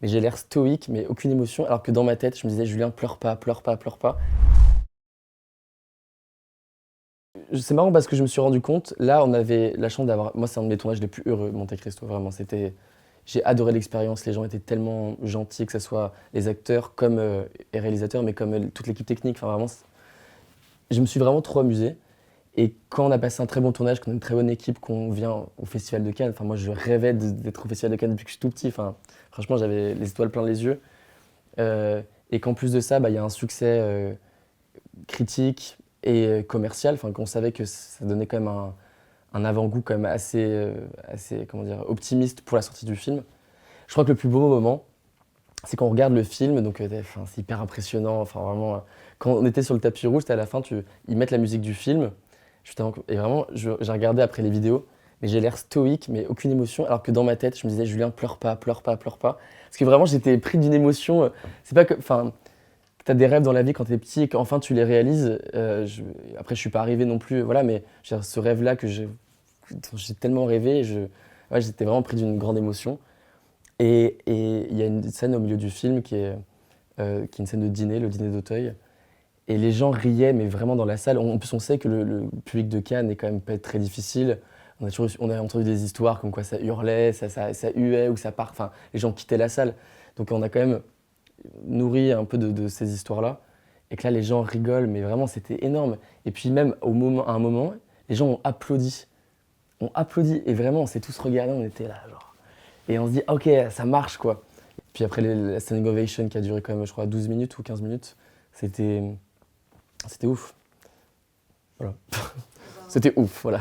mais j'ai l'air stoïque, mais aucune émotion, alors que dans ma tête, je me disais, Julien, pleure pas, pleure pas, pleure pas. C'est marrant parce que je me suis rendu compte, là, on avait la chance d'avoir. Moi, c'est un de mes tournages les plus heureux, Monte Cristo, vraiment. J'ai adoré l'expérience, les gens étaient tellement gentils, que ce soit les acteurs comme les réalisateurs, mais comme toute l'équipe technique. Enfin, vraiment, je me suis vraiment trop amusé. Et quand on a passé un très bon tournage, qu'on a une très bonne équipe, qu'on vient au Festival de Cannes, enfin, moi, je rêvais d'être au Festival de Cannes depuis que je suis tout petit. Enfin, franchement, j'avais les étoiles plein les yeux. Euh, et qu'en plus de ça, bah, il y a un succès critique et commercial, enfin qu'on savait que ça donnait quand même un avant-goût quand même assez comment dire, optimiste pour la sortie du film. Je crois que le plus beau moment, c'est quand on regarde le film, donc enfin, c'est hyper impressionnant, enfin vraiment, quand on était sur le tapis rouge, à la fin, ils mettent la musique du film, et vraiment, j'ai regardé après les vidéos, mais j'ai l'air stoïque, mais aucune émotion, alors que dans ma tête, je me disais, Julien, pleure pas, pleure pas, pleure pas. Parce que vraiment, j'étais pris d'une émotion, c'est pas que, enfin, tu as des rêves dans la vie quand tu es petit et qu'enfin tu les réalises. Après, je suis pas arrivé non plus, voilà, mais ce rêve-là dont j'ai tellement rêvé, ouais, j'étais vraiment pris d'une grande émotion. Et il y a une scène au milieu du film qui est une scène de dîner, le dîner d'Auteuil. Et les gens riaient, mais vraiment dans la salle. En plus, on sait que le public de Cannes est quand même pas très difficile. On a entendu des histoires comme quoi ça hurlait, ça huait ou ça part. Enfin, les gens quittaient la salle. Donc on a quand même nourri un peu de ces histoires-là. Et que là, les gens rigolent, mais vraiment, c'était énorme. Et puis même à un moment, les gens ont applaudi. On applaudit. Et vraiment, on s'est tous regardés, on était là, genre. Et on se dit, ok, ça marche, quoi. Puis après, la standing ovation qui a duré quand même, je crois, 12 minutes ou 15 minutes, c'était, c'était ouf. Voilà. C'était ouf, voilà.